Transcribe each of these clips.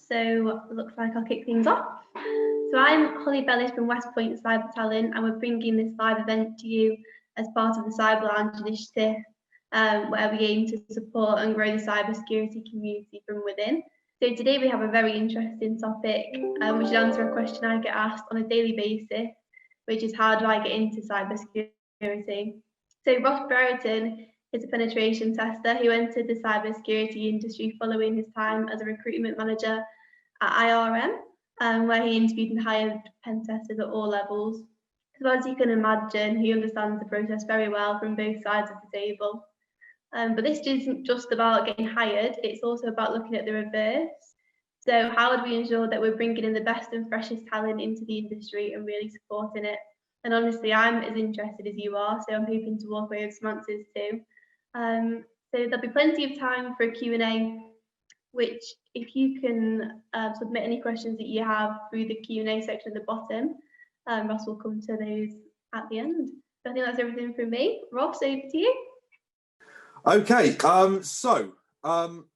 so it looks like I'll kick things off. So I'm Holly Bellis from West Point Cyber Talent, and we're bringing this live event to you as part of the Cyber Lounge initiative, where we aim to support and grow the cybersecurity community from within. So today we have a very interesting topic, which should answer a question I get asked on a daily basis, which is how do I get into cybersecurity? So Ross Brereton is a penetration tester who entered the cybersecurity industry following his time as a recruitment manager at IRM, where he interviewed and hired pen testers at all levels. So as you can imagine, he understands the process very well from both sides of the table. But this isn't just about getting hired, it's also about looking at the reverse. So how do we ensure that we're bringing in the best and freshest talent into the industry and really supporting it? And honestly, I'm as interested as you are, so I'm hoping to walk away with some answers too. So there'll be plenty of time for a Q&A, which if you can submit any questions that you have through the Q&A section at the bottom, Ross will come to those at the end. So I think that's everything from me. Ross, over to you. Okay,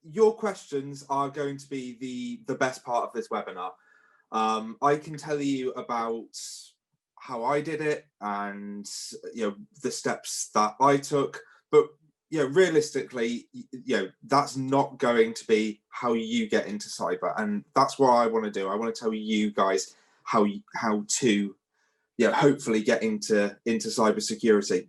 your questions are going to be the best part of this webinar. I can tell you about how I did it and the steps that I took, but realistically, that's not going to be how you get into cyber, and that's what I want to do. I want to tell you guys how to hopefully get into cybersecurity.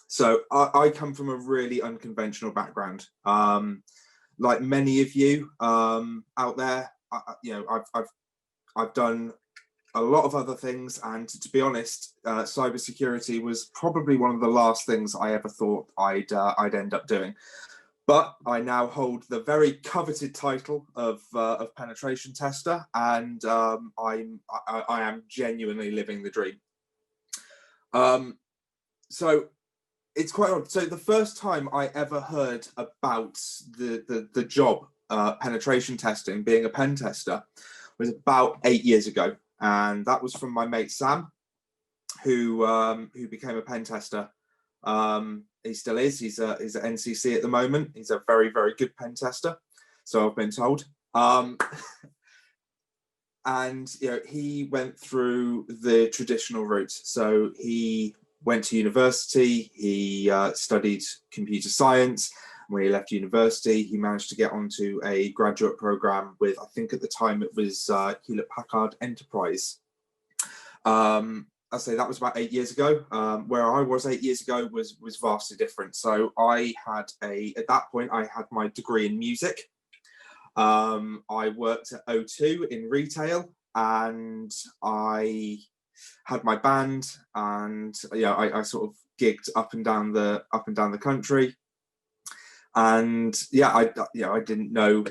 So I come from a really unconventional background. Like many of you out there, I've done a lot of other things, and to be honest, cybersecurity was probably one of the last things I ever thought I'd end up doing. But I now hold the very coveted title of penetration tester, and I am genuinely living the dream. So it's quite odd. So the first time I ever heard about the job penetration testing, being a pen tester, was about 8 years ago. And that was from my mate Sam, who became a pen tester. He still is. He's at NCC at the moment. He's a very, very good pen tester, so I've been told. And he went through the traditional route. So he went to university. He studied computer science. When he left university, he managed to get onto a graduate program with, I think at the time it was Hewlett-Packard Enterprise. I say that was about 8 years ago. Where I was 8 years ago was vastly different. So at that point, I had my degree in music. I worked at O2 in retail, and I had my band, and I sort of gigged up and down the country. And I didn't know,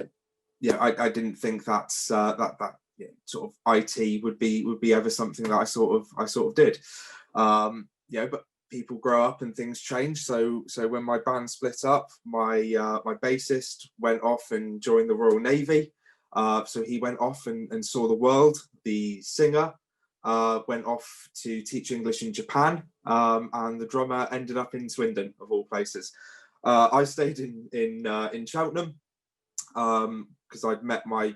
I didn't think that sort of IT would be ever something that I sort of did. But people grow up and things change. So when my band split up, my bassist went off and joined the Royal Navy. So he went off and saw the world. The singer went off to teach English in Japan, and the drummer ended up in Swindon, of all places. I stayed in Cheltenham because I'd met my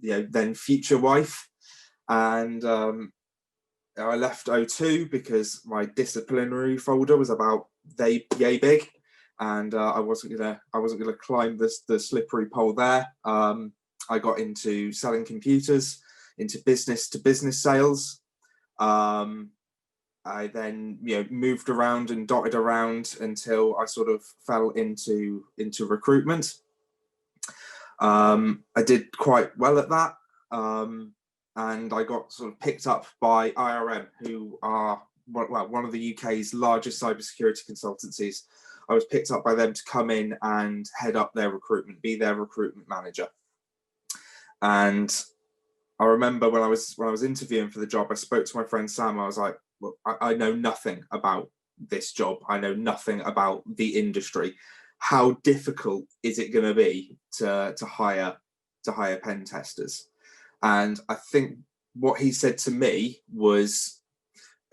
then future wife, and I left O2 because my disciplinary folder was about yay big, and I wasn't gonna climb the slippery pole there. I got into selling computers, into business to business sales. I then moved around and dotted around until I sort of fell into recruitment. I did quite well at that, and I got sort of picked up by IRM, who are one of the UK's largest cybersecurity consultancies. I was picked up by them to come in and head up their recruitment, be their recruitment manager. And I remember when I was interviewing for the job, I spoke to my friend Sam. I was like, well, I know nothing about this job. I know nothing about the industry. How difficult is it going to be to hire pen testers? And I think what he said to me was,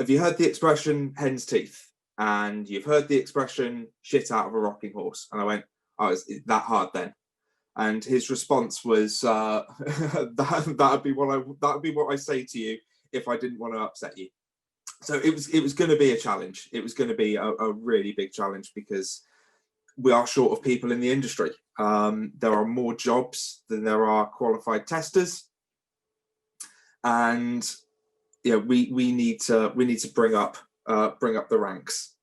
have you heard the expression hen's teeth? And you've heard the expression shit out of a rocking horse? And I went, oh, is that hard then? And his response was, that'd be what I say to you if I didn't want to upset you. So it was going to be a challenge. It was going to be a really big challenge because we are short of people in the industry. There are more jobs than there are qualified testers, and we need to bring up the ranks.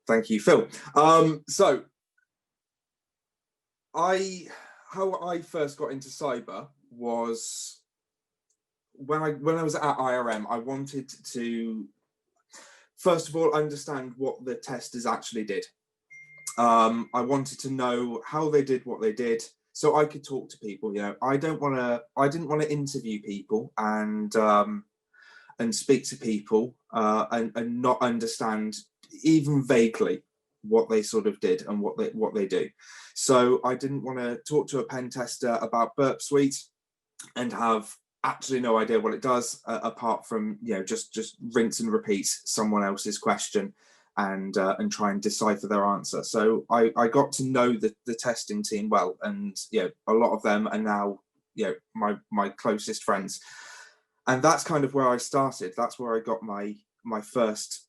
Thank you, Phil. So how I first got into cyber was when I was at IRM. I wanted to first of all understand what the testers actually did. I wanted to know how they did what they did, so I could talk to people. I didn't want to interview people and speak to people and not understand even vaguely what they sort of did and what they do. So I didn't want to talk to a pen tester about Burp Suite and have absolutely no idea what it does, apart from just rinse and repeat someone else's question and try and decipher their answer. So I got to know the testing team well, and a lot of them are now my closest friends, and that's kind of where I started. That's where I got my first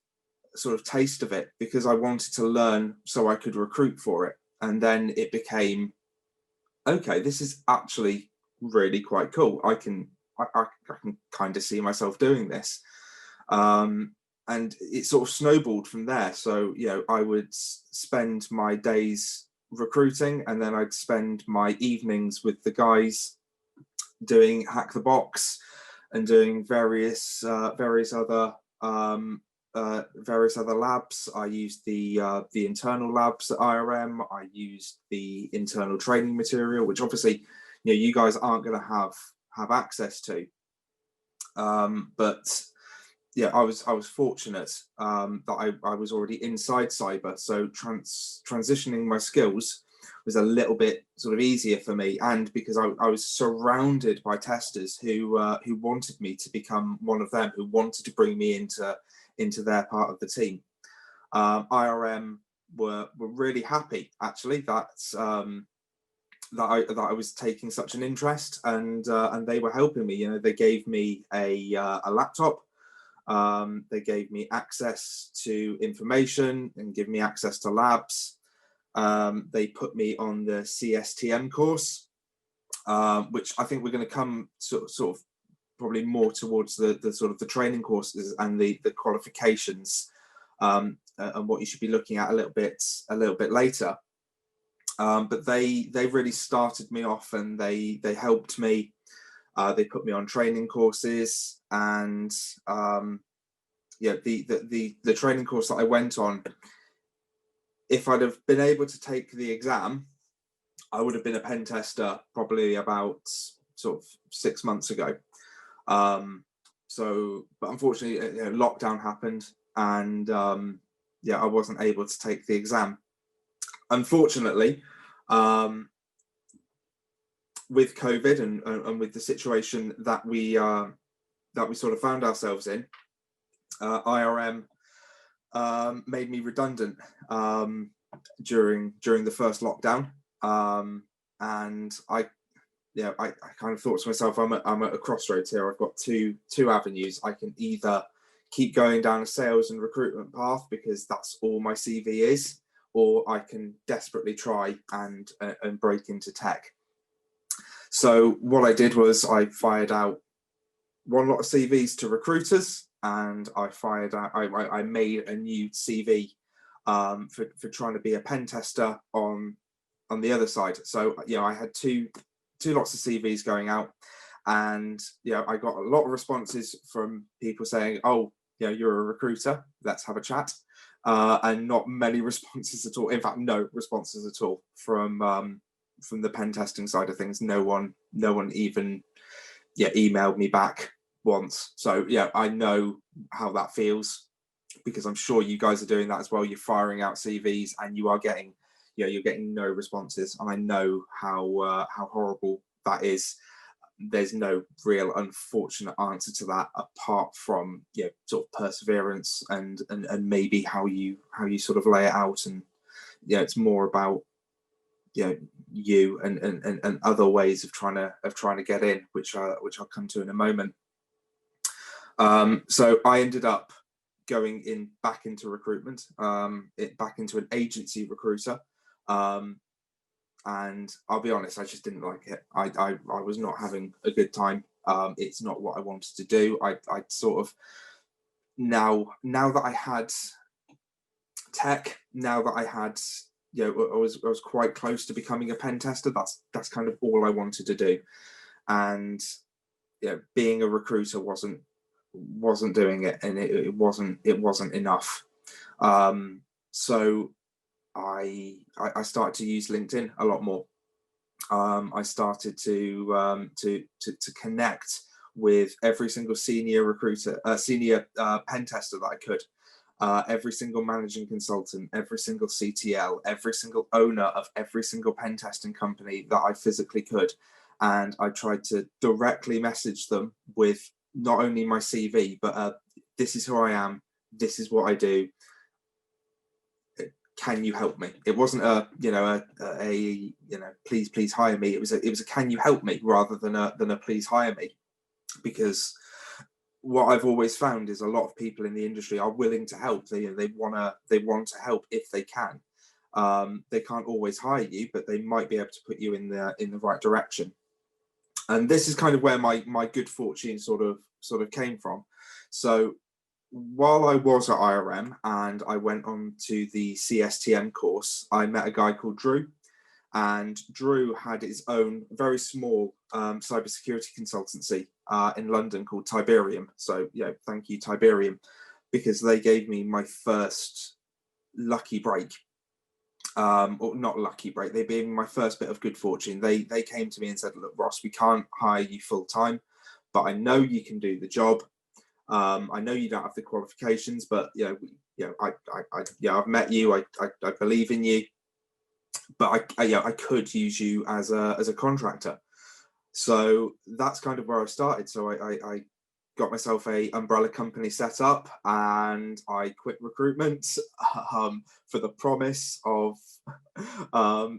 sort of taste of it, because I wanted to learn so I could recruit for it. And then it became, okay, this is actually really quite cool. I can kind of see myself doing this. And it sort of snowballed from there. So, I would spend my days recruiting, and then I'd spend my evenings with the guys doing Hack the Box and doing various other labs. I used the internal labs at IRM. I used the internal training material, which obviously you guys aren't going to have access to. But I was fortunate that I was already inside cyber, so transitioning my skills was a little bit sort of easier for me, and because I was surrounded by testers who wanted me to become one of them, who wanted to bring me into their part of the team. IRM were really happy actually that I was taking such an interest, and they were helping me. They gave me a laptop. They gave me access to information and give me access to labs. They put me on the CSTM course, which I think we're going to come sort of probably more towards the sort of the training courses and the qualifications, and what you should be looking at a little bit later. But they really started me off, and they helped me. They put me on training courses, and the training course that I went on, if I'd have been able to take the exam, I would have been a pen tester probably about sort of 6 months ago. But unfortunately, lockdown happened, and I wasn't able to take the exam. Unfortunately, with COVID and with the situation that we sort of found ourselves in, IRM made me redundant during the first lockdown, and I kind of thought to myself, I'm at a crossroads here. I've got two avenues. I can either keep going down a sales and recruitment path because that's all my CV is, or I can desperately try and break into tech. So what I did was I fired out one lot of CVs to recruiters, and I made a new CV for trying to be a pen tester on the other side. So I had two lots of CVs going out, and I got a lot of responses from people saying, "Oh, you're a recruiter, let's have a chat," and not many responses at all. In fact, no responses at all from the pen testing side of things. No one even emailed me back once. So I know how that feels, because I'm sure you guys are doing that as well. You're firing out CVs and you are getting you're getting no responses, and I know how horrible that is. there's no real unfortunate answer to that, apart from, you know, sort of perseverance and maybe how you sort of lay it out. And yeah, it's more about, you know, you and other ways of trying to get in, which I'll come to in a moment. So I ended up going back into recruitment, back into an agency recruiter. And I'll be honest, I just didn't like it. I was not having a good time. It's not what I wanted to do. I sort of, now that I had tech, now that I had, you know, I was quite close to becoming a pen tester. That's kind of all I wanted to do. And you know, being a recruiter wasn't doing it, and it wasn't enough. So I started to use LinkedIn a lot more. I started to connect with every single senior recruiter, senior pen tester that I could, every single managing consultant, every single CTL, every single owner of every single pen testing company that I physically could. And I tried to directly message them with not only my CV, but this is who I am, this is what I do, can you help me? It wasn't a please hire me. It was a can you help me, rather than a please hire me. Because what I've always found is a lot of people in the industry are willing to help. They want to help if they can. They can't always hire you, but they might be able to put you in the right direction. And this is kind of where my good fortune sort of came from. So while I was at IRM and I went on to the CSTM course, I met a guy called Drew, and Drew had his own very small cybersecurity consultancy in London called Tiberium. So yeah, thank you Tiberium, because they gave me my first lucky break. Or not lucky break, they gave me my first bit of good fortune. They came to me and said, look, Ross, we can't hire you full time, but I know you can do the job. I know you don't have the qualifications, but I've met you. I believe in you, but I could use you as a contractor. So that's kind of where I started. So I got myself a umbrella company set up, and I quit recruitment for the promise of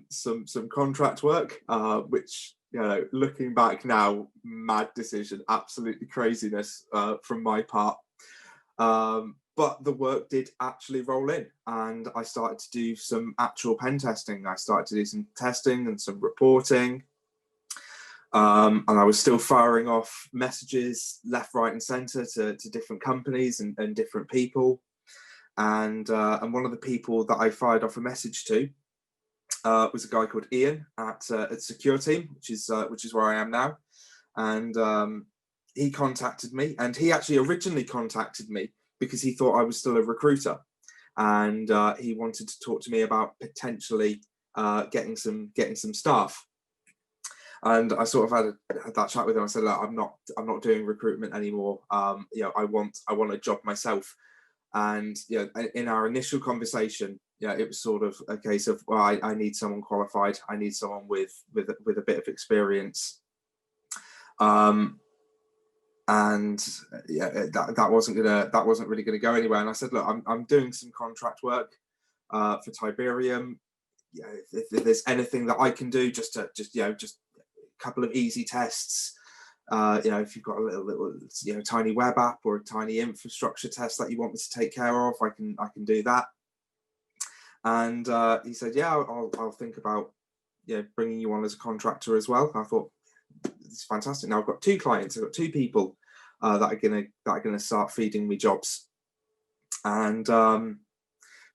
some contract work, which, you know, looking back now, mad decision, absolutely craziness from my part. But the work did actually roll in, and I started to do some actual pen testing. I started to do some testing and some reporting. And I was still firing off messages left, right, and centre to different companies and different people. And one of the people that I fired off a message to was a guy called Ian at SecureTeam, which is where I am now. And he contacted me, and he actually originally contacted me because he thought I was still a recruiter, and he wanted to talk to me about potentially getting some staff. And I sort of had that chat with him. I said, look, I'm not doing recruitment anymore. I want a job myself. And in our initial conversation, it was sort of a case of, well, I need someone qualified. I need someone with a bit of experience. That wasn't really gonna go anywhere. And I said, look, I'm doing some contract work for Tiberium. If there's anything that I can do, just a couple of easy tests. If you've got a little tiny web app or a tiny infrastructure test that you want me to take care of, I can do that. And he said, yeah, I'll think about bringing you on as a contractor as well. I thought, it's fantastic. Now I've got 2 clients. I've got 2 people that are gonna start feeding me jobs. And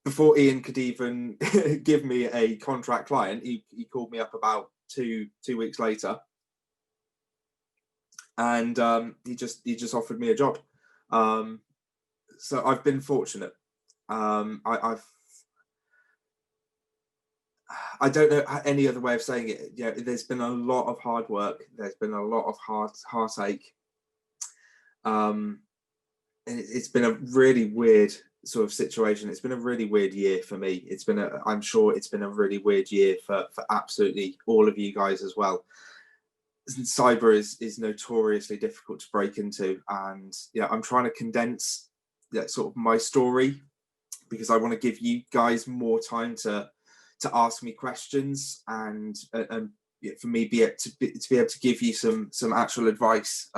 before Ian could even give me a contract client, he called me up about two weeks later, and he just offered me a job. So I've been fortunate. I don't know any other way of saying it. There's been a lot of hard work. There's been a lot of heartache. And it's been a really weird sort of situation. It's been a really weird year for me. I'm sure it's been a really weird year for absolutely all of you guys as well. cyber is notoriously difficult to break into, and I'm trying to condense sort of my story, because I want to give you guys more time to ask me questions, and for me be able to give you some actual advice.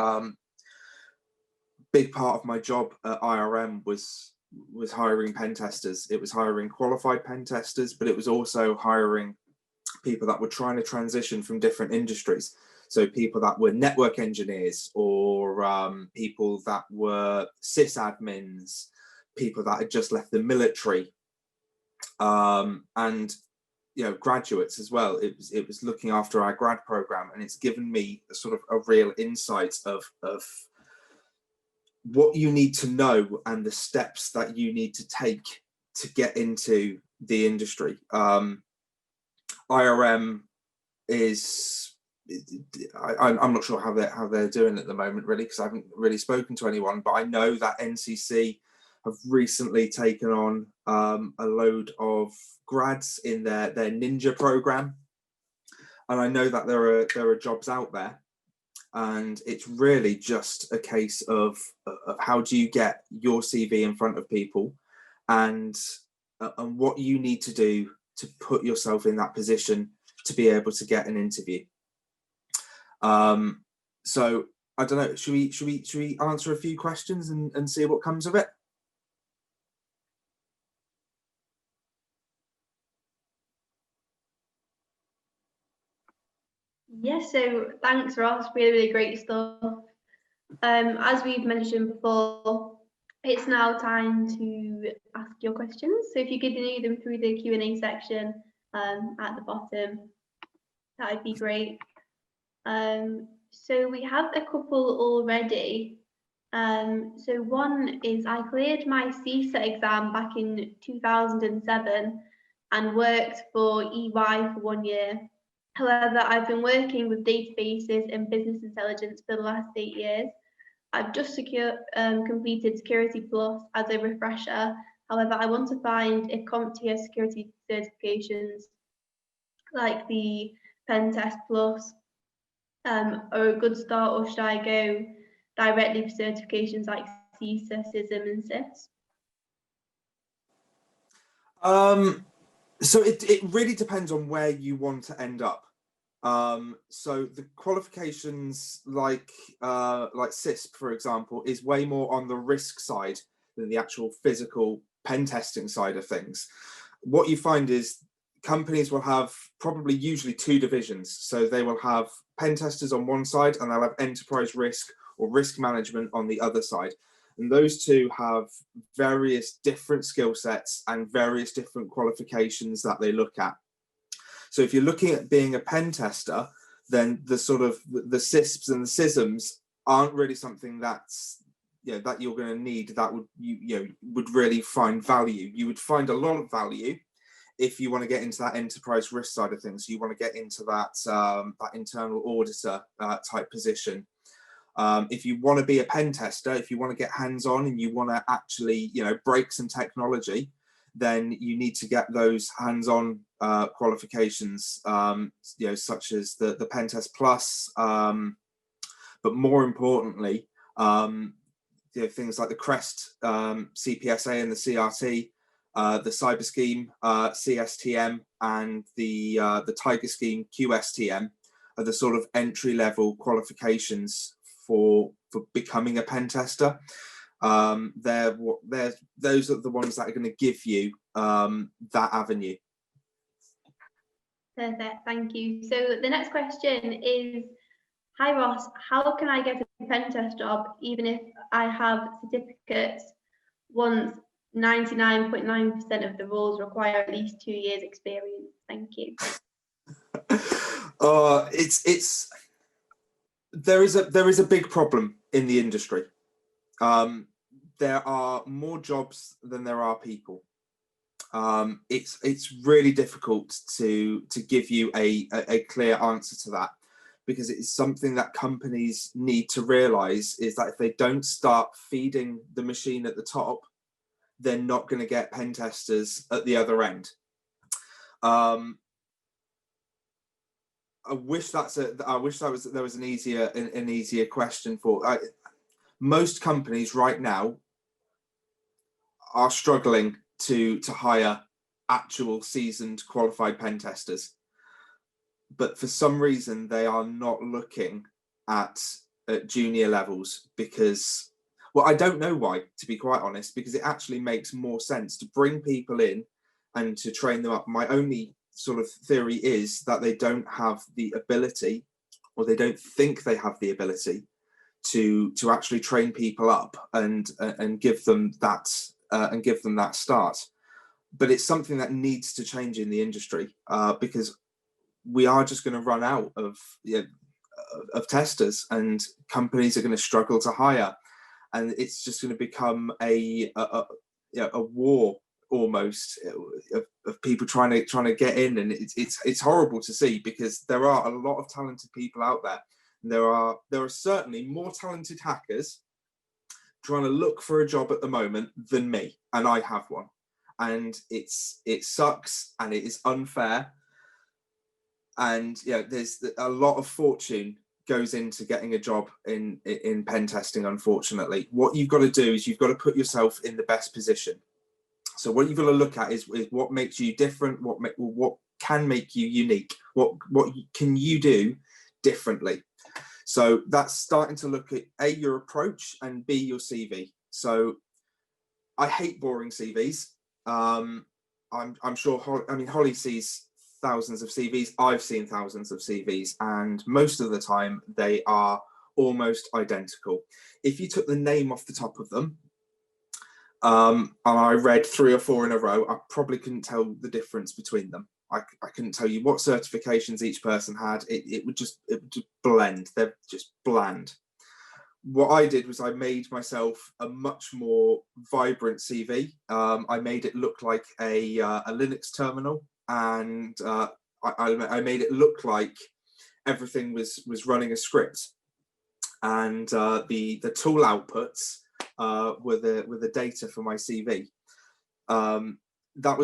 Big part of my job at IRM was hiring pen testers. It was hiring qualified pen testers, but it was also hiring people that were trying to transition from different industries. So people that were network engineers, or people that were sysadmins, people that had just left the military, and graduates as well. It was looking after our grad program, and it's given me a sort of a real insight of what you need to know and the steps that you need to take to get into the industry. IRM is, I'm not sure how they're doing at the moment, really, because I haven't really spoken to anyone, but I know that NCC have recently taken on a load of grads in their Ninja program, and I know that there are jobs out there, and it's really just a case of how do you get your CV in front of people, and what you need to do to put yourself in that position to be able to get an interview. So I don't know, should we answer a few questions and see what comes of it? Yes, so thanks, Ross. Really great stuff. As we've mentioned before, it's now time to ask your questions. So if you could do them through the Q&A section at the bottom, that would be great. So we have a couple already. So one is, I cleared my CISA exam back in 2007 and worked for EY for 1 year. However, I've been working with databases and business intelligence for the last 8 years. I've just completed Security Plus as a refresher. However, I want to find if CompTIA security certifications like the Pen Test Plus are a good start, or should I go directly for certifications like CISA, CISM, and CIS? So it really depends on where you want to end up. So the qualifications like CISP, for example, is way more on the risk side than the actual physical pen testing side of things. What you find is companies will have probably usually two divisions. So they will have pen testers on one side, and they'll have enterprise risk or risk management on the other side. And those two have various different skill sets and various different qualifications that they look at. So if you're looking at being a pen tester, then the sort of the CISPs and the CISMs aren't really something that's that you're going to need, that would would really find value. You would find a lot of value if you want to get into that enterprise risk side of things. You want to get into that that internal auditor type position. If you want to be a pen tester, if you want to get hands-on and you want to actually break some technology, then you need to get those hands-on qualifications, such as the Pen Test Plus, but more importantly, things like the CREST CPSA and the CRT, the Cyber Scheme CSTM, and the Tiger Scheme QSTM are the sort of entry-level qualifications for becoming a pen tester. Those are the ones that are going to give you that avenue. Perfect, thank you. So the next question is, hi Ross, how can I get a pen test job even if I have certificates once 99.9% of the roles require at least 2 years experience? Thank you. There is a big problem in the industry. There are more jobs than there are people. It's really difficult to give you a clear answer to that, because it's something that companies need to realize, is that if they don't start feeding the machine at the top, they're not going to get pen testers at the other end. I wish there was an easier question for. Most companies right now are struggling to hire actual seasoned qualified pen testers, but for some reason they are not looking at junior levels because, well, I don't know why, to be quite honest, because it actually makes more sense to bring people in and to train them up. My only sort of theory is that they don't have the ability, or they don't think they have the ability to actually train people up and give them that start. But it's something that needs to change in the industry because we are just going to run out of testers, and companies are going to struggle to hire, and it's just going to become a war almost of people trying to get in, and it's horrible to see because there are a lot of talented people out there. And there are certainly more talented hackers trying to look for a job at the moment than me, and I have one, and it sucks and it is unfair. And there's a lot of fortune goes into getting a job in pen testing. Unfortunately, what you've got to do is you've got to put yourself in the best position. So what you've got to look at is what makes you different, what can make you unique, what can you do differently. So that's starting to look at A, your approach, and B, your CV. So I hate boring CVs. I'm sure Holly sees thousands of CVs. I've seen thousands of CVs, and most of the time they are almost identical. If you took the name off the top of them, and I read 3 or 4 in a row, I probably couldn't tell the difference between them. I couldn't tell you what certifications each person had. It would just blend. They're just bland. What I did was I made myself a much more vibrant CV. I made it look like a Linux terminal, and I made it look like everything was running a script, and the tool outputs were the data for my CV. That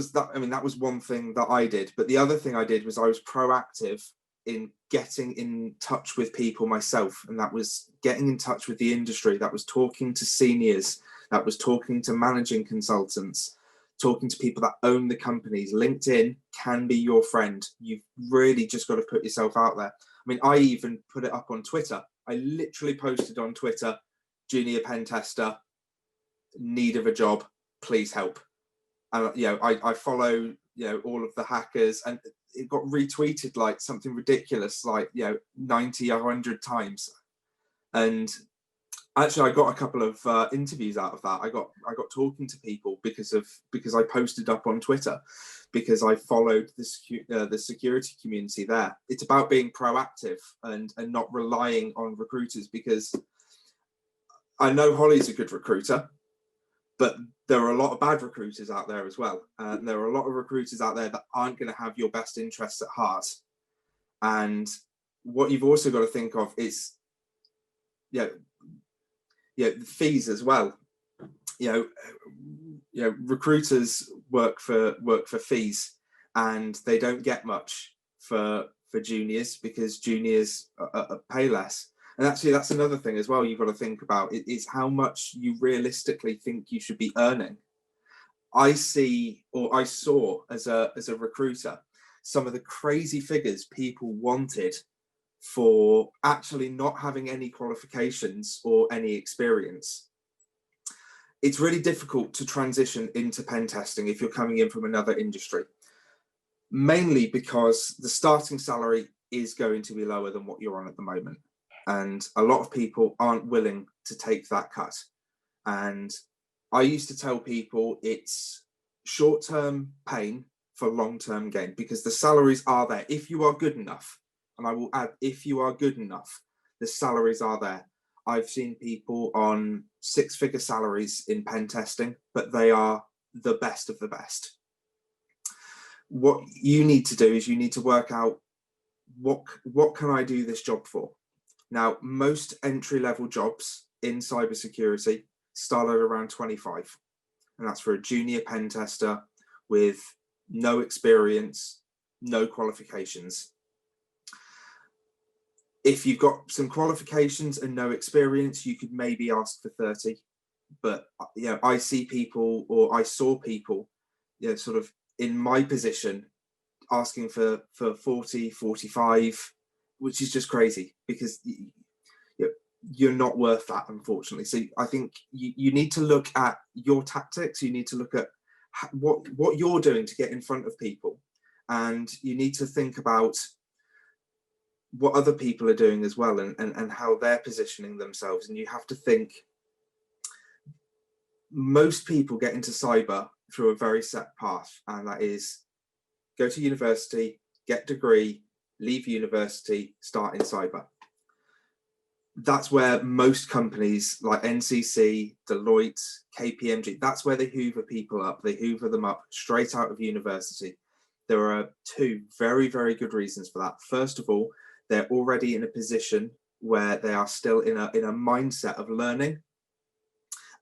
was one thing that I did, but the other thing I did was I was proactive in getting in touch with people myself, and that was getting in touch with the industry. That was talking to seniors, that was talking to managing consultants, talking to people that own the companies. LinkedIn can be your friend. You've really just got to put yourself out there. I mean, I even put it up on Twitter. I literally posted on Twitter, junior pen tester, need of a job, please help. And I follow all of the hackers, and it got retweeted like something ridiculous, like 90 or 100 times. And actually I got a couple of interviews out of that. I got talking to people because I posted up on Twitter, because I followed the security community there. It's about being proactive and not relying on recruiters, because I know Holly's a good recruiter, but there are a lot of bad recruiters out there as well. And there are a lot of recruiters out there that aren't going to have your best interests at heart. And what you've also got to think of is, fees as well. Recruiters work for fees, and they don't get much for juniors, because juniors pay less. And actually, that's another thing as well you've got to think about. It's how much you realistically think you should be earning. I saw as a recruiter some of the crazy figures people wanted for actually not having any qualifications or any experience. It's really difficult to transition into pen testing if you're coming in from another industry, mainly because the starting salary is going to be lower than what you're on at the moment. And a lot of people aren't willing to take that cut. And I used to tell people it's short-term pain for long-term gain, because the salaries are there if you are good enough. And I will add, if you are good enough, the salaries are there. I've seen people on 6-figure salaries in pen testing, but they are the best of the best. What you need to do is you need to work out, what can I do this job for? Now, most entry-level jobs in cybersecurity start at around 25, and that's for a junior pen tester with no experience, no qualifications. If you've got some qualifications and no experience, you could maybe ask for 30. But I see people, or I saw people, sort of in my position asking for 40, 45, which is just crazy, because you're not worth that, unfortunately. So I think you need to look at your tactics. You need to look at what you're doing to get in front of people, and you need to think about what other people are doing as well, and how they're positioning themselves. And you have to think, most people get into cyber through a very set path, and that is go to university, get a degree, leave university, start in cyber. That's where most companies like NCC, Deloitte, KPMG, that's where they hoover people up. They hoover them up straight out of university. There are two very, very good reasons for that. First of all, they're already in a position where they are still in a mindset of learning.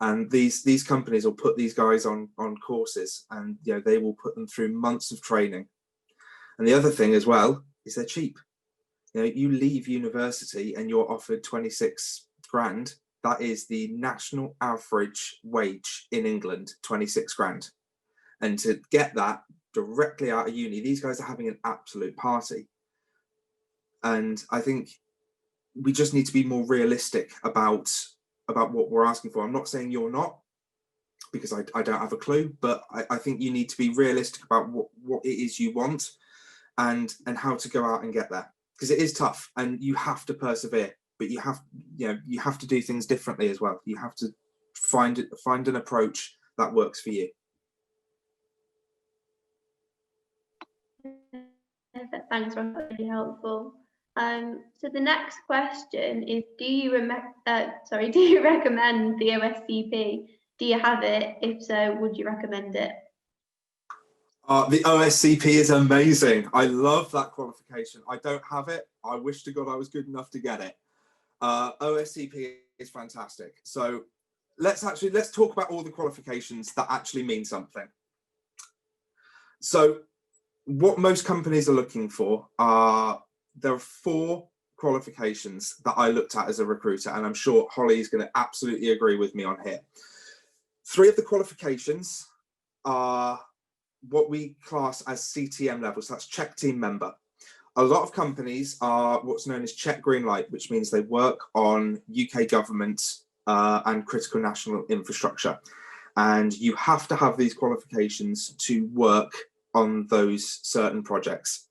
And these companies will put these guys on courses, and they will put them through months of training. And the other thing as well is they're cheap. You leave university and you're offered 26 grand. That is the national average wage in England, 26 grand. And to get that directly out of uni, these guys are having an absolute party. And I think we just need to be more realistic about what we're asking for. I'm not saying you're not, because I don't have a clue, but I think you need to be realistic about what it is you want, and how to go out and get there, because it is tough and you have to persevere, but you have to do things differently as well. You have to find an approach that works for you. Perfect. Thanks, Ross. That's really helpful. So the next question is: do you recommend the OSCP? Do you have it? If so, would you recommend it? The OSCP is amazing. I love that qualification. I don't have it. I wish to God I was good enough to get it. OSCP is fantastic. So let's talk about all the qualifications that actually mean something. So what most companies are looking for there are 4 qualifications that I looked at as a recruiter, and I'm sure Holly is going to absolutely agree with me on here. 3 of the qualifications are what we class as CTM levels. So that's check team member. A lot of companies are what's known as check green light, which means they work on UK government and critical national infrastructure. And you have to have these qualifications to work on those certain projects.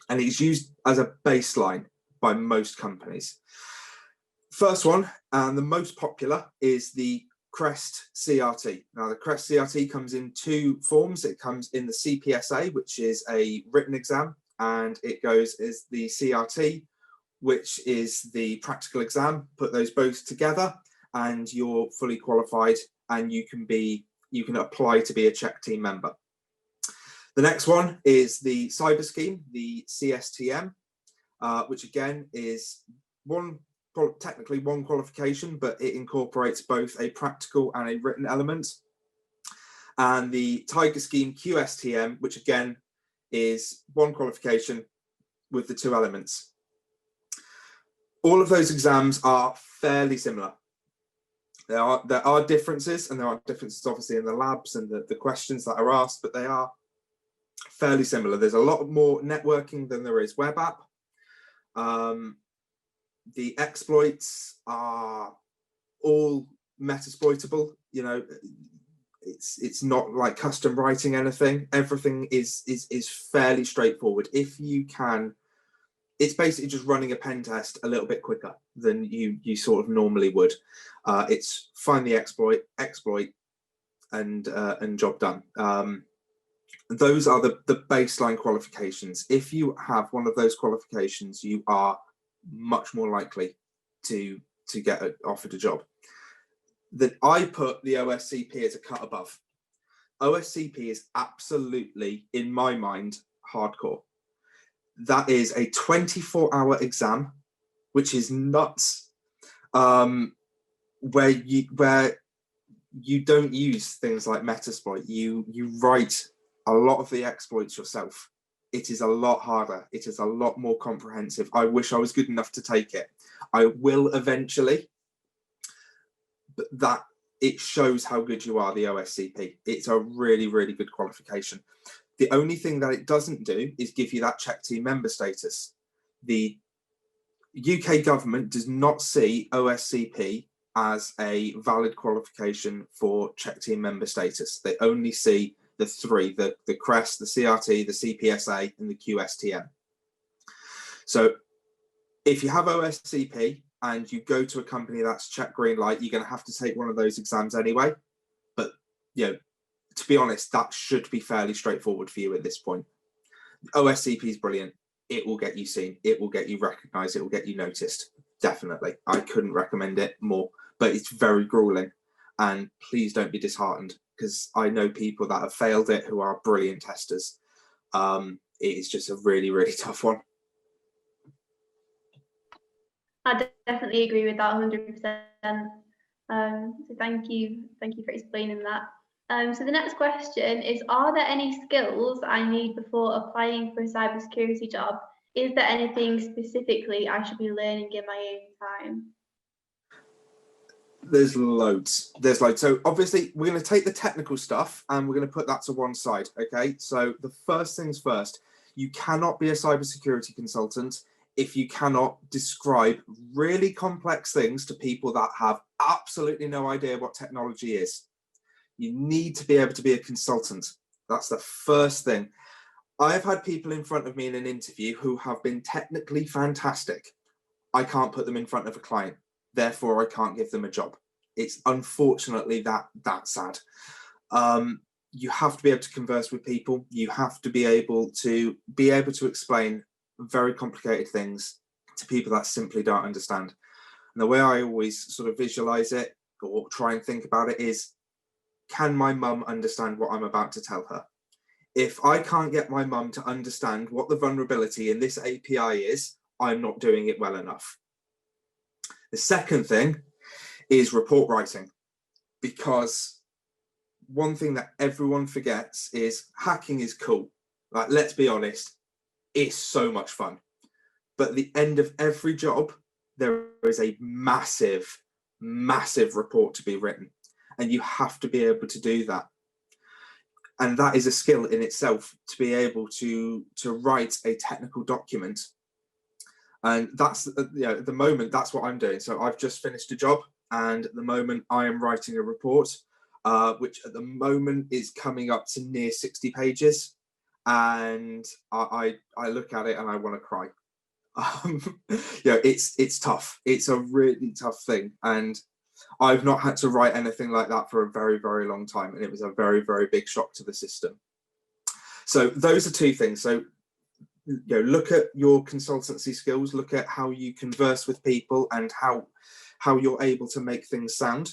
And it's used as a baseline by most companies. First one, and the most popular, is the CREST CRT. Now, the CREST CRT comes in 2 forms. It comes in the CPSA, which is a written exam, and it goes as the CRT, which is the practical exam. Put those both together and you're fully qualified, and you can apply to be a check team member. The next one is the cyber scheme, the CSTM, which again is technically one qualification, but it incorporates both a practical and a written element. And the Tiger Scheme QSTM, which again is one qualification with the 2 elements. All of those exams are fairly similar. There are differences, and there are differences obviously in the labs and the questions that are asked, but they are fairly similar. There's a lot more networking than there is web app. The exploits are all metasploitable. It's not like custom writing anything. Everything is fairly straightforward. If you can, it's basically just running a pen test a little bit quicker than you sort of normally would. It's find the exploit, and job done. Those are the baseline qualifications. If you have one of those qualifications, you are much more likely to get offered a job. That I put the OSCP as a cut above. OSCP is absolutely, in my mind, hardcore. That is a 24-hour exam, which is nuts, where you don't use things like Metasploit. You write a lot of the exploits yourself. It is a lot harder. It is a lot more comprehensive. I wish I was good enough to take it. I will eventually, but that it shows how good you are, the OSCP. It's a really, really good qualification. The only thing that it doesn't do is give you that check team member status. The UK government does not see OSCP as a valid qualification for check team member status. They only see the three, the CREST, the CRT, the CPSA, and the QSTM. So if you have OSCP and you go to a company that's check green light, you're going to have to take one of those exams anyway. But, you know, to be honest, that should be fairly straightforward for you at this point. OSCP is brilliant. It will get you seen. It will get you recognised. It will get you noticed. Definitely. I couldn't recommend it more, but it's very grueling. And please don't be disheartened, because I know people that have failed it who are brilliant testers. It is just a really, really tough one. I definitely agree with that 100%. So thank you for explaining that. So the next question is, are there any skills I need before applying for a cybersecurity job? Is there anything specifically I should be learning in my own time? There's loads. So obviously we're going to take the technical stuff and we're going to put that to one side. Okay. So the first things first, you cannot be a cybersecurity consultant if you cannot describe really complex things to people that have absolutely no idea what technology is. You need to be able to be a consultant. That's the first thing. I have had people in front of me in an interview who have been technically fantastic. I can't put them in front of a client. Therefore, I can't give them a job. It's unfortunately that sad. You have to be able to converse with people. You have to be able to explain very complicated things to people that simply don't understand. And the way I always sort of visualize it or try and think about it is, can my mum understand what I'm about to tell her? If I can't get my mum to understand what the vulnerability in this API is, I'm not doing it well enough. The second thing is report writing, because one thing that everyone forgets is hacking is cool. Like, let's be honest, it's so much fun. But at the end of every job, there is a massive, massive report to be written. And you have to be able to do that. And that is a skill in itself, to be able to write a technical document. And that's, at the moment, that's what I'm doing. So I've just finished a job, and at the moment I am writing a report, which at the moment is coming up to near 60 pages. And I look at it and I want to cry. It's tough. It's a really tough thing. And I've not had to write anything like that for a very, very long time. And it was a very, very big shock to the system. So those are two things. So, look at your consultancy skills, look at how you converse with people and how you're able to make things sound.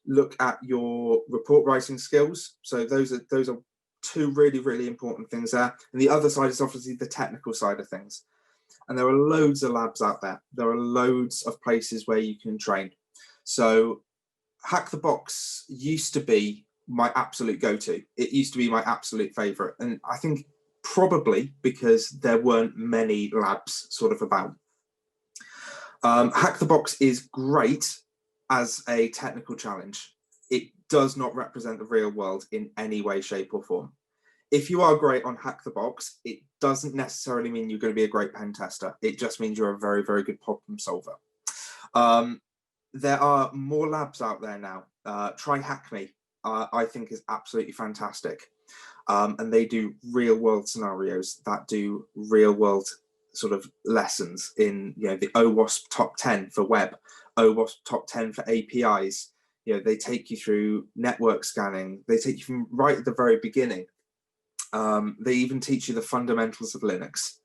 Look at your report writing skills. So those are two really, really important things there. And the other side is obviously the technical side of things. And there are loads of labs out there. There are loads of places where you can train. So Hack the Box used to be my absolute go-to. It used to be my absolute favorite. And I think probably because there weren't many labs sort of about. Hack the Box is great as a technical challenge. It does not represent the real world in any way, shape or form. If you are great on Hack the Box, it doesn't necessarily mean you're going to be a great pen tester. It just means you're a very, very good problem solver. There are more labs out there now. Try Hack Me, I think is absolutely fantastic. And they do real world scenarios that do real world sort of lessons in, the OWASP top 10 for web, OWASP top 10 for APIs. They take you through network scanning. They take you from right at the very beginning. They even teach you the fundamentals of Linux.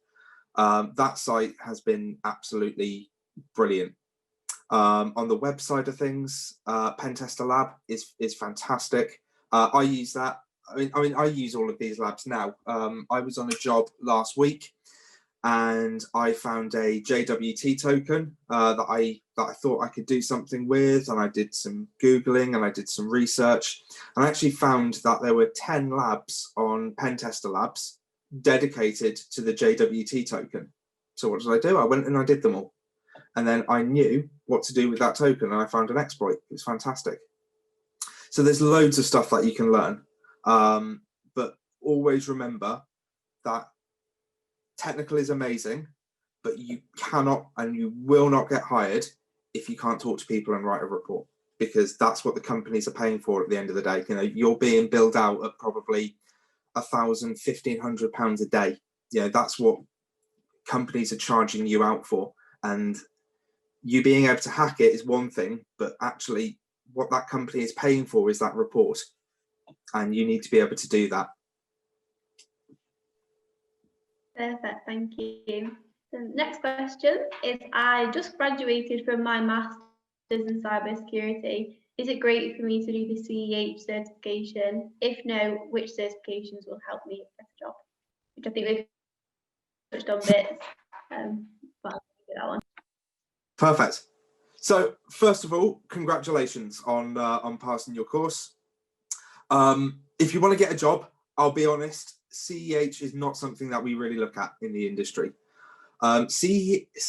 That site has been absolutely brilliant. On the web side of things, Pentester Lab is fantastic. I use that. I mean, I use all of these labs now. I was on a job last week, and I found a JWT token that I thought I could do something with, and I did some Googling and I did some research, and I actually found that there were 10 labs on Pentester Labs dedicated to the JWT token. So what did I do? I went and I did them all. And then I knew what to do with that token, and I found an exploit. It was fantastic. So there's loads of stuff that you can learn. But always remember that technical is amazing, but you cannot and you will not get hired if you can't talk to people and write a report, because that's what the companies are paying for at the end of the day. You know, you're being billed out at probably £1,000, £1,500 a day. You know, that's what companies are charging you out for. And you being able to hack it is one thing, but actually what that company is paying for is that report, and you need to be able to do that. Perfect, thank you. The next question is, I just graduated from my master's in cybersecurity. Is it great for me to do the CEH certification? If no, which certifications will help me get a job? Which I think we've touched on bits, but I'll do that one. Perfect. So first of all, congratulations on passing your course. If you want to get a job, I'll be honest, CEH is not something that we really look at in the industry. CEH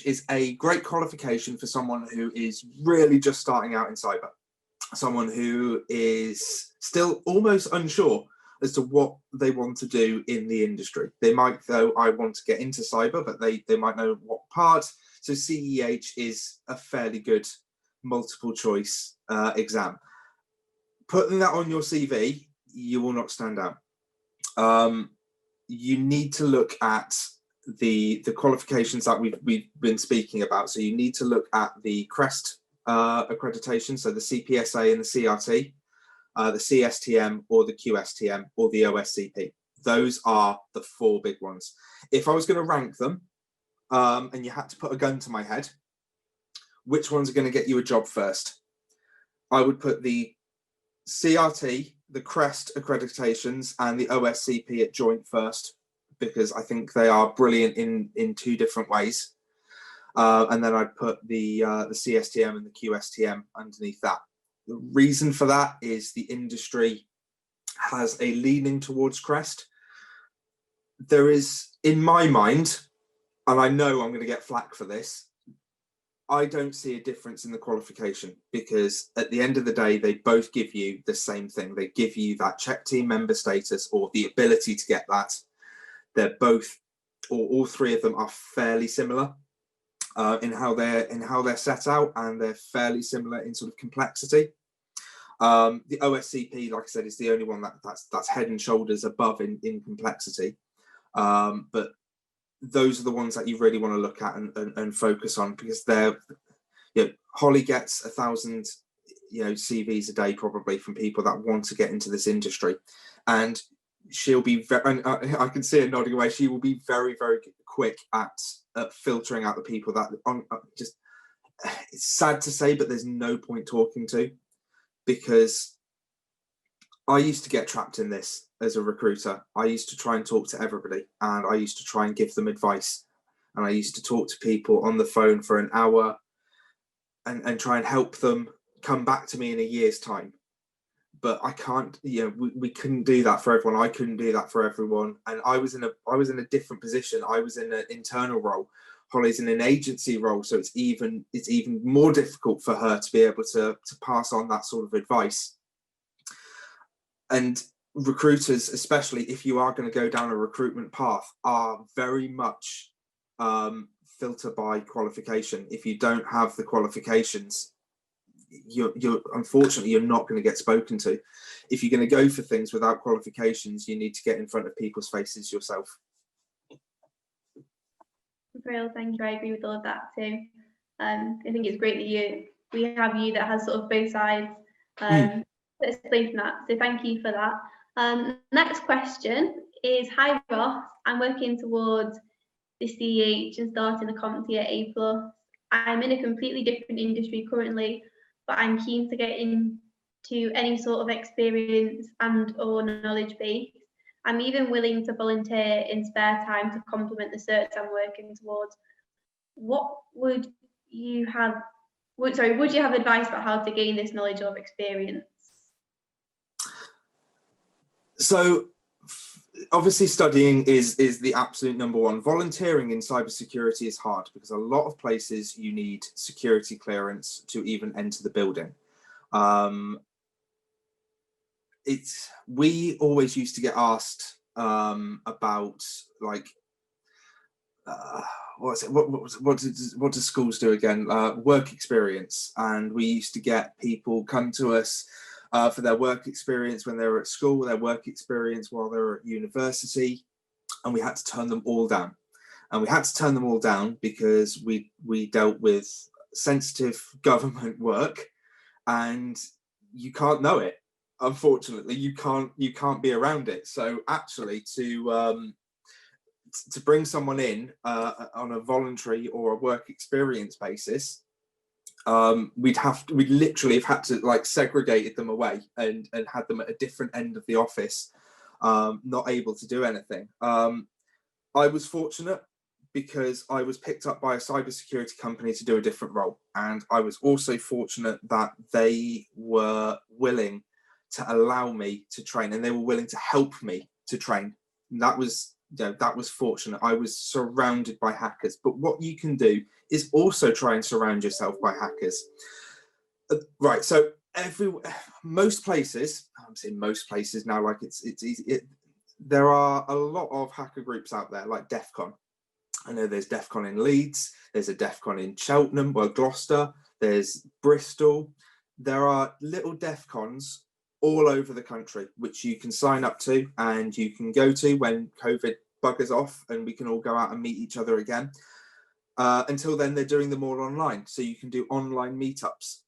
is a great qualification for someone who is really just starting out in cyber, someone who is still almost unsure as to what they want to do in the industry. They might go, I want to get into cyber, but they might know what part. So CEH is a fairly good multiple choice exam. Putting that on your CV, you will not stand out. You need to look at the qualifications that we've been speaking about. So you need to look at the CREST accreditation, so the CPSA and the CRT, the CSTM or the QSTM or the OSCP. Those are the 4 big ones. If I was going to rank them, and you had to put a gun to my head, which ones are going to get you a job first? I would put the CRT, the CREST accreditations, and the OSCP at joint first, because I think they are brilliant in 2 different ways. And then I'd put the CSTM and the QSTM underneath that. The reason for that is the industry has a leaning towards CREST. There is, in my mind, and I know I'm going to get flack for this, I don't see a difference in the qualification, because at the end of the day, they both give you the same thing. They give you that check team member status, or the ability to get that. They're both, or all 3 of them are fairly similar in how they're set out, and they're fairly similar in sort of complexity. The OSCP, like I said, is the only one that's head and shoulders above in complexity. But those are the ones that you really want to look at and focus on, because they're, you know, Holly gets 1,000, you know, CVs a day probably from people that want to get into this industry, and she'll be very, I can see her nodding away, she will be very, very quick at filtering out the people that just, it's sad to say, but there's no point talking to, because I used to get trapped in this as a recruiter. I used to try and talk to everybody, and I used to try and give them advice, and I used to talk to people on the phone for an hour and try and help them come back to me in a year's time. But I can't, you know, we couldn't do that for everyone. I couldn't do that for everyone. And I was in a different position. I was in an internal role. Holly's in an agency role, so it's even more difficult for her to be able to pass on that sort of advice. And recruiters, especially if you are going to go down a recruitment path, are very much filtered by qualification. If you don't have the qualifications, you're unfortunately, you're not going to get spoken to. If you're going to go for things without qualifications, you need to get in front of people's faces yourself. Real, thank you. I agree with all of that too. I think it's great that we have you that has sort of both sides to explain that. So thank you for that. Next question is, hi Ross, I'm working towards the CEH and starting the CompTIA at A+. I'm in a completely different industry currently, but I'm keen to get into any sort of experience and or knowledge base. I'm even willing to volunteer in spare time to complement the search I'm working towards. What would you have advice about how to gain this knowledge or experience? So obviously studying is the absolute number one. Volunteering in cybersecurity is hard because a lot of places you need security clearance to even enter the building. We always used to get asked about like what do schools do again? Work experience, and we used to get people come to us for their work experience when they were at school, their work experience while they were at university, and we had to turn them all down. And we had to turn them all down because we dealt with sensitive government work, and you can't know it. Unfortunately, you can't be around it. So actually, to bring someone in on a voluntary or a work experience basis, we'd literally have had to like segregated them away and had them at a different end of the office, not able to do anything. I was fortunate because I was picked up by a cybersecurity company to do a different role, and I was also fortunate that they were willing to allow me to train, and they were willing to help me to train. And that was fortunate. I was surrounded by hackers, but what you can do is also try and surround yourself by hackers. Right, so most places, I'm saying most places now, like it's easy. There are a lot of hacker groups out there, like DEF CON. I know there's DEF CON in Leeds, there's a DEF CON in Cheltenham, well, Gloucester, there's Bristol. There are little DEF CONs all over the country, which you can sign up to and you can go to when COVID buggers off and we can all go out and meet each other again. Until then, they're doing them all online, so you can do online meetups.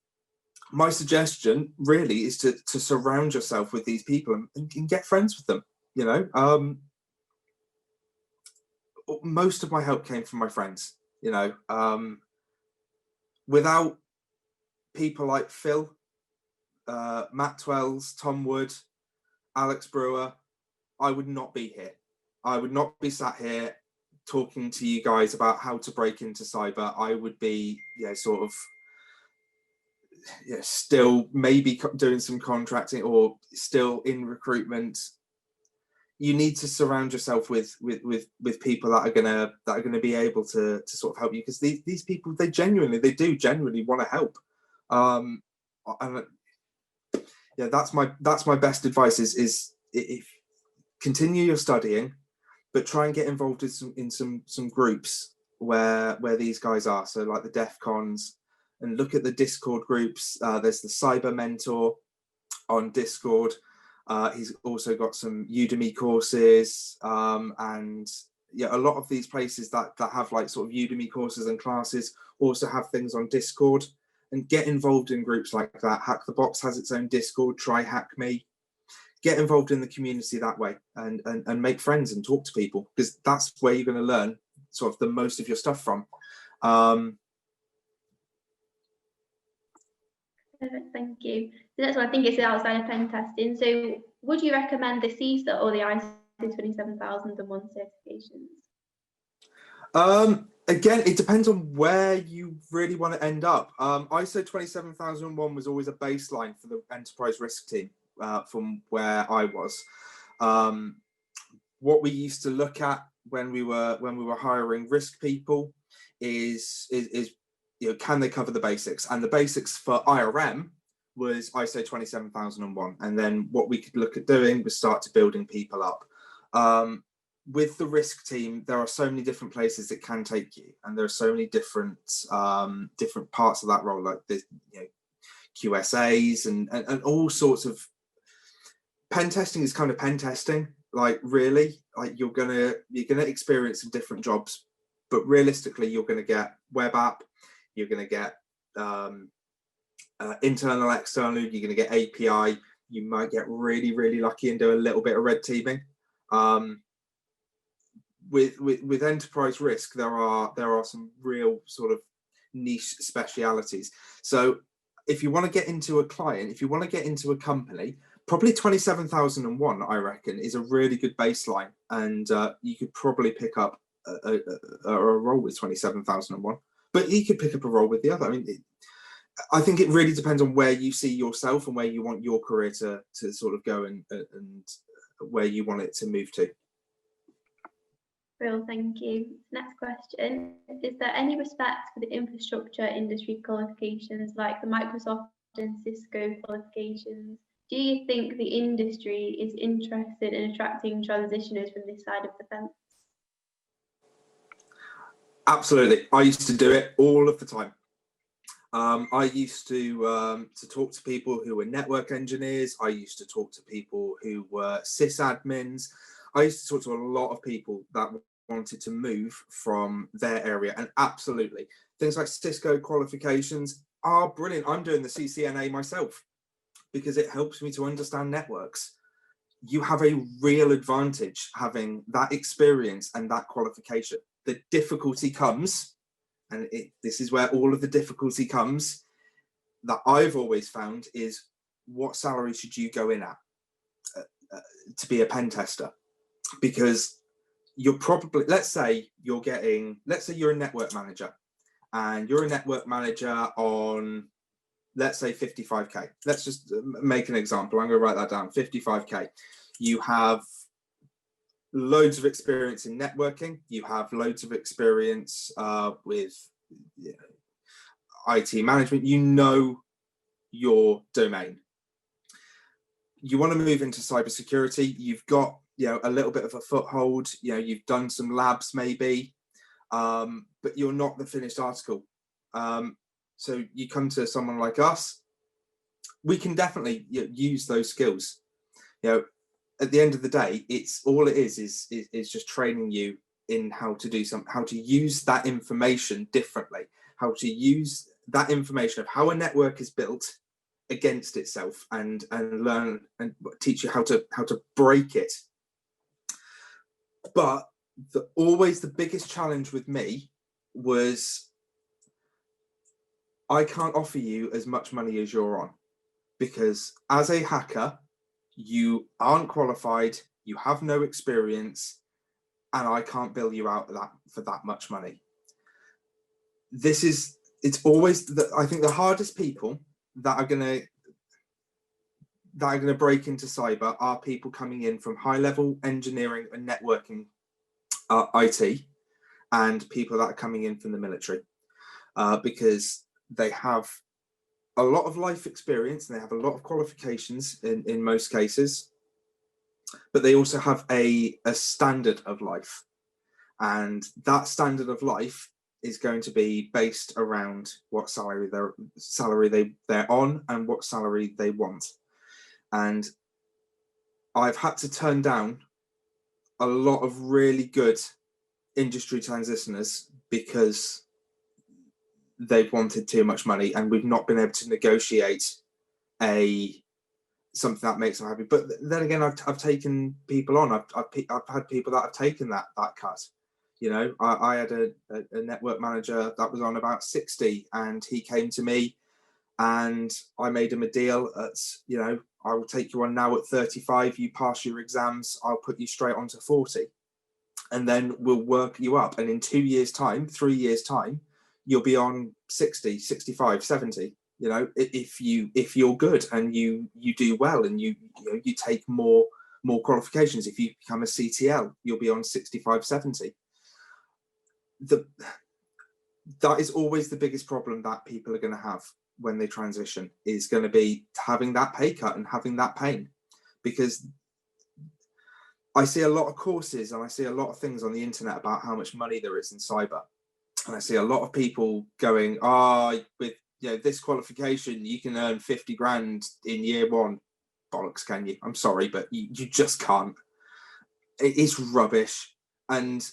My suggestion really is to surround yourself with these people and get friends with them. You know, most of my help came from my friends. You know, without people like Phil, Matt Twells, Tom Wood, Alex Brewer, I would not be here. I would not be sat here talking to you guys about how to break into cyber. I would be, sort of, still maybe doing some contracting or still in recruitment. You need to surround yourself with people that are gonna be able to sort of help you, because these people, they do genuinely want to help. And yeah, that's my best advice is if continue your studying, but try and get involved in some groups where these guys are. So like the DEF CONs, and look at the Discord groups. There's the Cyber Mentor on Discord. He's also got some Udemy courses, and yeah, a lot of these places that have like sort of Udemy courses and classes also have things on Discord. And get involved in groups like that. Hack the Box has its own Discord. Try Hack Me. Get involved in the community that way, and make friends and talk to people, because that's where you're going to learn sort of the most of your stuff from. Perfect, thank you. The next one, I think, is outside of pen testing. So would you recommend the CISA or the ISO 27001 certifications? Again, it depends on where you really want to end up. ISO 27001 was always a baseline for the enterprise risk team, from where I was. What we used to look at when we were hiring risk people is can they cover the basics? And the basics for IRM was ISO 27001. And then what we could look at doing was start to building people up. With the risk team, there are so many different places it can take you, and there are so many different parts of that role, like the QSAs and all sorts of. Pen testing is kind of pen testing, like really, like you're gonna experience some different jobs, but realistically, you're gonna get web app, you're gonna get internal, external, you're gonna get API. You might get really lucky and do a little bit of red teaming. With enterprise risk, there are some real sort of niche specialities. So if you want to get into a client, if you want to get into a company, probably 27001, I reckon, is a really good baseline, and you could probably pick up a role with 27001. But you could pick up a role with the other. I mean, I think it really depends on where you see yourself and where you want your career to sort of go, and where you want it to move to. Real, thank you. Next question. Is there any respect for the infrastructure industry qualifications like the Microsoft and Cisco qualifications? Do you think the industry is interested in attracting transitioners from this side of the fence? Absolutely. I used to do it all of the time. I used to talk to people who were network engineers. I used to talk to people who were sysadmins. I used to talk to a lot of people that wanted to move from their area, and absolutely, things like Cisco qualifications are brilliant. I'm doing the CCNA myself because it helps me to understand networks. You have a real advantage having that experience and that qualification. The difficulty comes, and this is where all of the difficulty comes, that I've always found is, what salary should you go in at to be a pen tester? Because you're probably, let's say you're a network manager, and you're a network manager on, let's say 55k. Let's just make an example. I'm going to write that down. 55k. You have loads of experience in networking. You have loads of experience with IT management. You know your domain. You want to move into cybersecurity. You've got a little bit of a foothold. You've done some labs maybe, but you're not the finished article. So you come to someone like us. We can definitely use those skills. At the end of the day, it's all it is just training you in how to do how to use that information differently, how to use that information of how a network is built against itself, and learn and teach you how to break it. But always the biggest challenge with me was, I can't offer you as much money as you're on, because as a hacker, you aren't qualified, you have no experience, and I can't bill you out for that much money. It's always, I think the hardest people that are going to break into cyber are people coming in from high level engineering and networking, IT, and people that are coming in from the military, because they have a lot of life experience and they have a lot of qualifications in most cases, but they also have a standard of life, and that standard of life is going to be based around what salary they're on and what salary they want. And I've had to turn down a lot of really good industry transitioners because they've wanted too much money, and we've not been able to negotiate something that makes them happy. But then again, I've taken people on. I've had people that have taken that cut. I had a network manager that was on about 60, and he came to me, and I made him a deal at, I will take you on now at 35. You pass your exams, I'll put you straight onto 40, and then we'll work you up. And in 2 years' time, 3 years' time, you'll be on 60, 65, 70. If you're good and you do well, and you take more qualifications. If you become a CTL, you'll be on 65, 70. That is always the biggest problem that people are going to have when they transition, is going to be having that pay cut and having that pain. Because I see a lot of courses and I see a lot of things on the internet about how much money there is in cyber, and I see a lot of people going, with this qualification you can earn 50 grand in year one. Bollocks, can you? I'm sorry, but you just can't. It's rubbish. And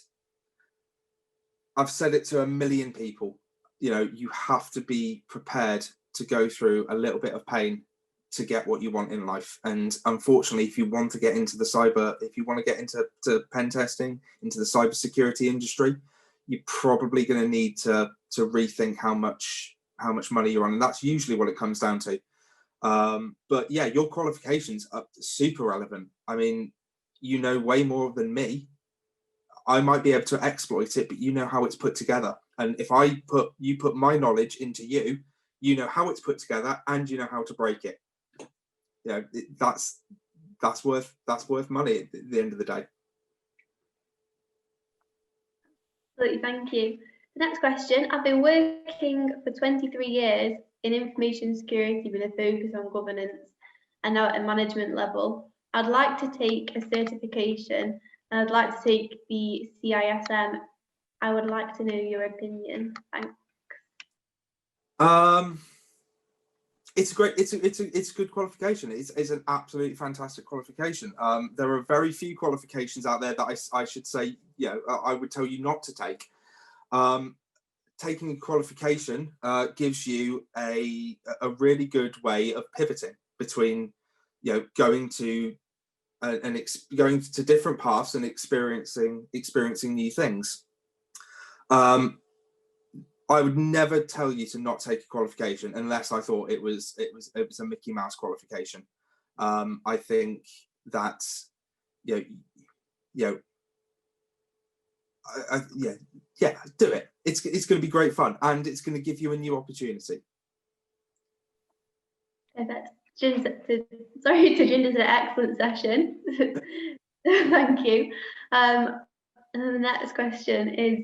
I've said it to a million people, you have to be prepared to go through a little bit of pain to get what you want in life. And unfortunately, if you want to get into if you want to get into pen testing, into the cybersecurity industry, you're probably going to need to rethink how much money you're on. And that's usually what it comes down to. But yeah, your qualifications are super relevant. I mean, you know way more than me. I might be able to exploit it, but you know how it's put together. And if you put my knowledge into you, you know how it's put together, and you know how to break it. That's worth money at the end of the day. Absolutely, thank you. The next question, I've been working for 23 years in information security with a focus on governance and now at a management level. I'd like to take a certification and I'd like to take the CISM. I would like to know your opinion. Thanks. It's a great, it's a good qualification. It's an absolutely fantastic qualification. There are very few qualifications out there that I should say, you know, I would tell you not to take. Taking a qualification gives you a really good way of pivoting between, you know, going to different paths and experiencing new things. I would never tell you to not take a qualification unless I thought it was a Mickey Mouse qualification. I think that, you know, yeah, do it. It's going to be great fun and it's going to give you a new opportunity. Perfect. Sorry to Jinder, an excellent session. Thank you. And then the next question is,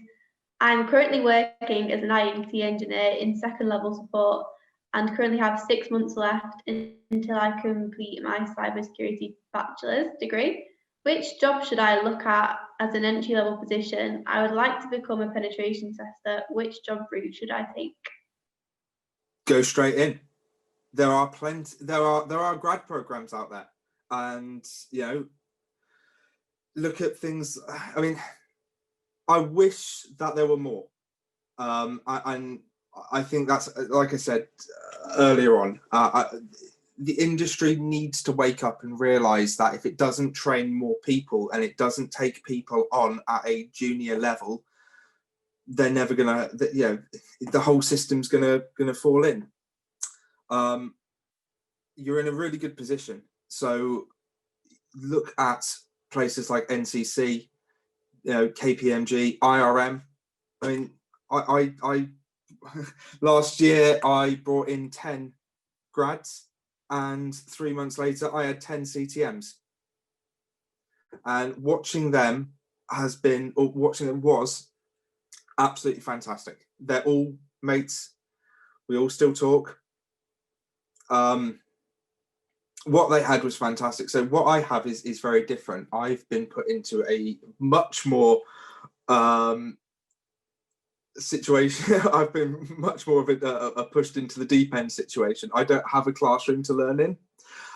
I'm currently working as an IT engineer in second level support and currently have 6 months left until I complete my cybersecurity bachelor's degree. Which job should I look at as an entry level position? I would like to become a penetration tester. Which job route should I take? Go straight in. There are plenty. There are grad programs out there, and you know, look at things. I mean, I wish that there were more. I think that's, like I said earlier on, the industry needs to wake up and realize that if it doesn't train more people and it doesn't take people on at a junior level, they're never gonna, you know, the whole system's gonna fall in. You're in a really good position. So look at places like NCC, you know, KPMG, IRM. I mean, I last year I brought in 10 grads, and 3 months later I had 10 CTMs. And watching them was absolutely fantastic. They're all mates. We all still talk. What they had was fantastic. So what I have is very different. I've been put into a much more situation. I've been much more of a pushed into the deep end situation. I don't have a classroom to learn in.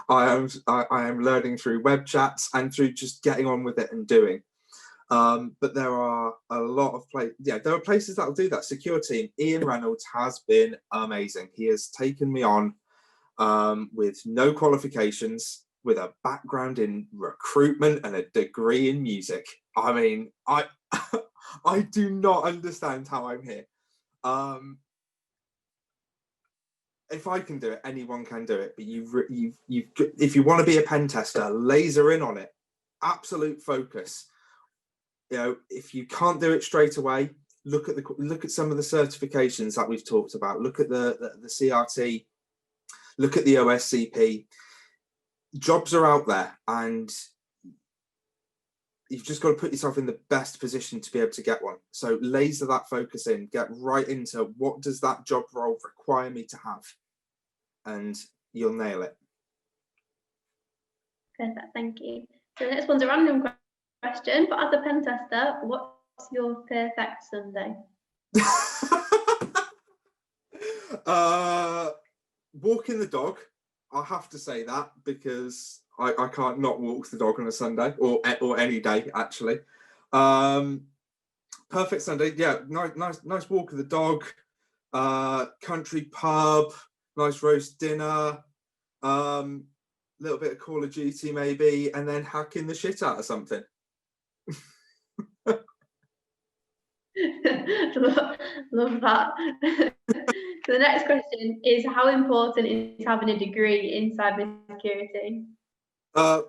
I am learning through web chats and through just getting on with it and doing. But there are a lot of places. Yeah, there are places that will do that. SecureTeam. Ian Reynolds has been amazing. He has taken me on with no qualifications, with a background in recruitment and a degree in music. I mean, I do not understand how I'm here. If I can do it, anyone can do it. But if you want to be a pen tester, laser in on it. Absolute focus. You know, if you can't do it straight away, look at some of the certifications that we've talked about. Look at the CRT. Look at the OSCP. Jobs are out there, and you've just got to put yourself in the best position to be able to get one. So laser that focus in, get right into what does that job role require me to have, and you'll nail it. Perfect, thank you. So the next one's a random question, but as a pen tester, what's your perfect Sunday? Walking the dog. I have to say that because I can't not walk the dog on a Sunday or any day actually. Perfect Sunday, yeah. Nice walk of the dog. Country pub. Nice roast dinner. Little bit of Call of Duty maybe, and then hacking the shit out of something. Love that. So the next question is, how important is having a degree in cybersecurity?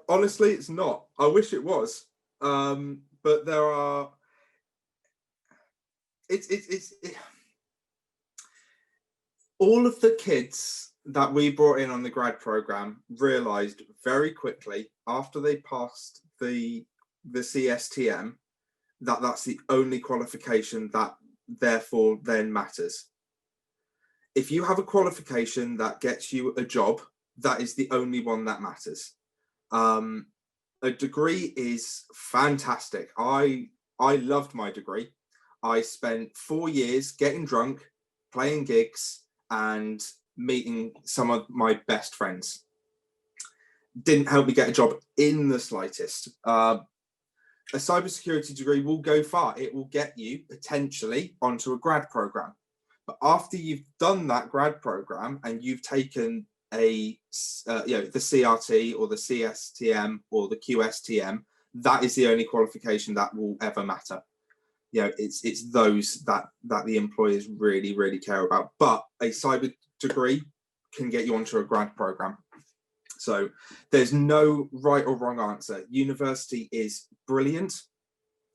Honestly, it's not. I wish it was, but there are. It's all of the kids that we brought in on the grad program realized very quickly after they passed the CSTM that's the only qualification that therefore then matters. If you have a qualification that gets you a job, that is the only one that matters. A degree is fantastic. I loved my degree. I spent 4 years getting drunk, playing gigs, and meeting some of my best friends. Didn't help me get a job in the slightest. A cybersecurity degree will go far. It will get you potentially onto a grad program. But after you've done that grad program and you've taken the CRT or the CSTM or the QSTM, that is the only qualification that will ever matter. It's those that the employers really, really care about. But a cyber degree can get you onto a grad program. So there's no right or wrong answer. University is brilliant.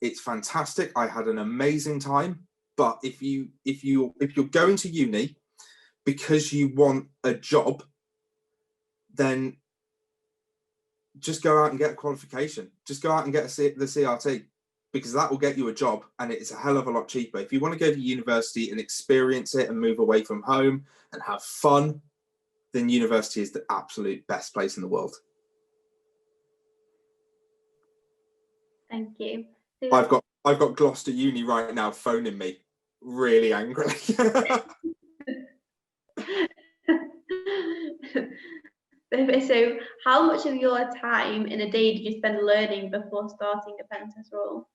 It's fantastic. I had an amazing time. But if you're going to uni because you want a job, then just go out and get a qualification. Just go out and get the CRT, because that will get you a job, and it's a hell of a lot cheaper. If you want to go to university and experience it and move away from home and have fun, then university is the absolute best place in the world. Thank you. I've got Gloucester Uni right now phoning me really angrily. So how much of your time in a day did you spend learning before starting a pen test role?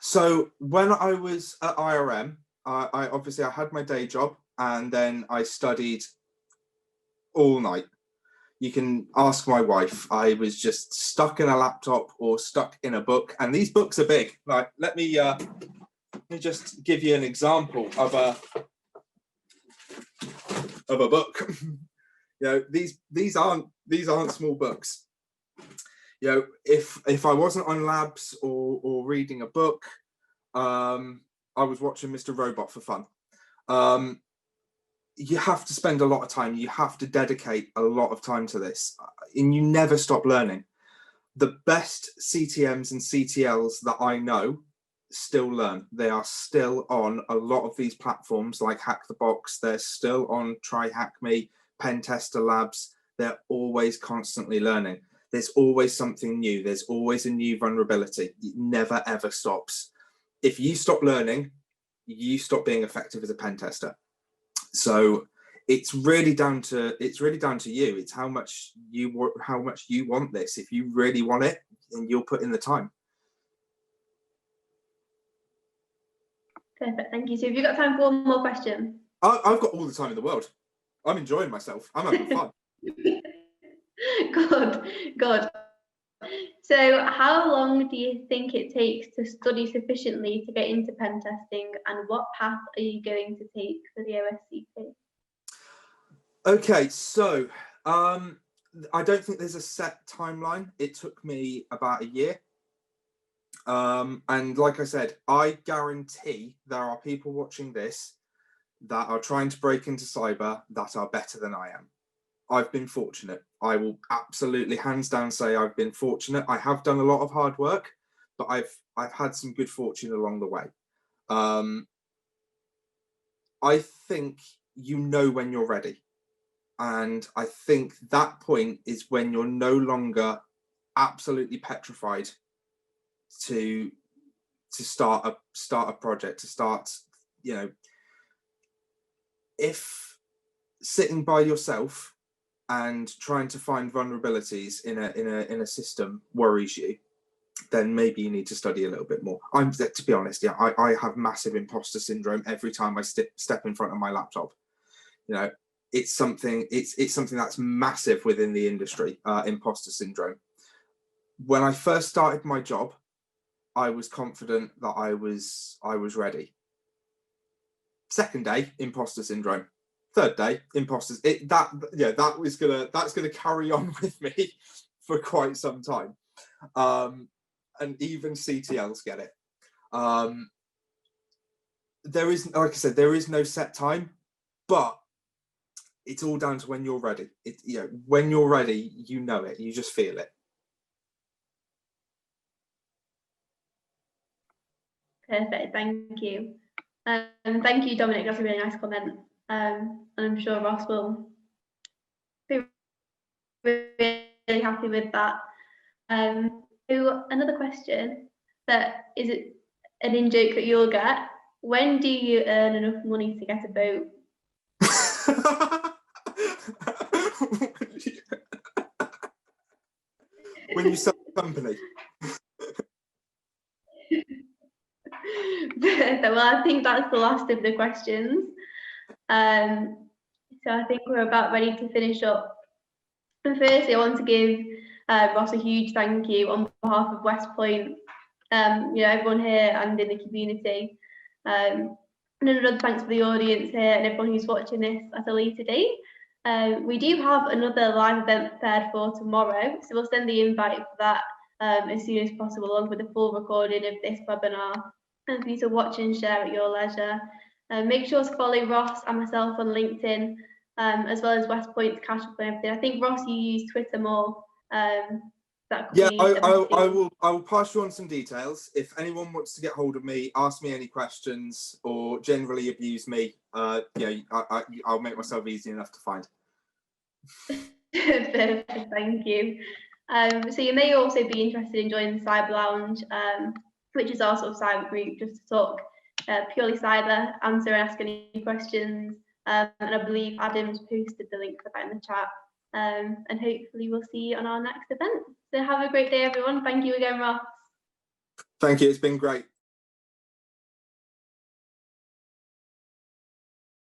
So when I was at IRM, I obviously had my day job, and then I studied all night. You can ask my wife. I was just stuck in a laptop or stuck in a book, and these books are big. Like, let me just give you an example of a book. These aren't small books. If I wasn't on labs or reading a book, I was watching Mr. Robot for fun. You have to spend a lot of time. You have to dedicate a lot of time to this, and you never stop learning. The best CTMs and CTLs that I know still learn. They are still on a lot of these platforms like Hack the Box. They're still on Try Hack Me, Pentester Labs. They're always constantly learning. There's always something new. There's always a new vulnerability. It never ever stops. If you stop learning, you stop being effective as a pen tester. So it's really down to you. It's how much you want this. If you really want it, then you'll put in the time. Perfect, thank you. So have you got time for one more question? I've got all the time in the world. I'm enjoying myself. I'm having fun. Good. So how long do you think it takes to study sufficiently to get into pen testing, and what path are you going to take for the OSCP? Okay, so I don't think there's a set timeline. It took me about a year. And like I said, I guarantee there are people watching this that are trying to break into cyber that are better than I am. I've been fortunate. I will absolutely hands down say I've been fortunate. I have done a lot of hard work, but I've had some good fortune along the way. I think you know when you're ready. And I think that point is when you're no longer absolutely petrified to start a project, to start, if sitting by yourself and trying to find vulnerabilities in a system worries you, then maybe you need to study a little bit more. To be honest, I have massive imposter syndrome every time I step in front of my laptop. It's something that's massive within the industry, imposter syndrome. When I first started my job, I was confident that I was ready. Second day, imposter syndrome. Third day, imposters. That's gonna carry on with me for quite some time. And even CTLs get it. There is, like I said, there is no set time, but it's all down to when you're ready. When you're ready, you know it. You just feel it. Perfect, thank you. Thank you, Dominic, that's a really nice comment. And I'm sure Ross will be really happy with that. So another question that is an in-joke that you'll get. When do you earn enough money to get a boat? When you sell the company. Well, I think that's the last of the questions. So I think we're about ready to finish up. And firstly, I want to give Ross a huge thank you on behalf of West Point, everyone here and in the community. And another thanks for the audience here and everyone who's watching this at a later date. We do have another live event prepared for tomorrow, so we'll send the invite for that as soon as possible, along with the full recording of this webinar, and for you to watch and share at your leisure. Make sure to follow Ross and myself on LinkedIn, as well as West Point to catch up on everything. I think, Ross, you use Twitter more. Yeah, I will pass you on some details. If anyone wants to get hold of me, ask me any questions, or generally abuse me, I'll make myself easy enough to find. Perfect, thank you. So you may also be interested in joining the Cyber Lounge, which is our sort of cyber group, just to talk purely cyber, answer and ask any questions. And I believe Adam's posted the link for that in the chat. And hopefully we'll see you on our next event. So have a great day, everyone. Thank you again, Ross. Thank you, it's been great.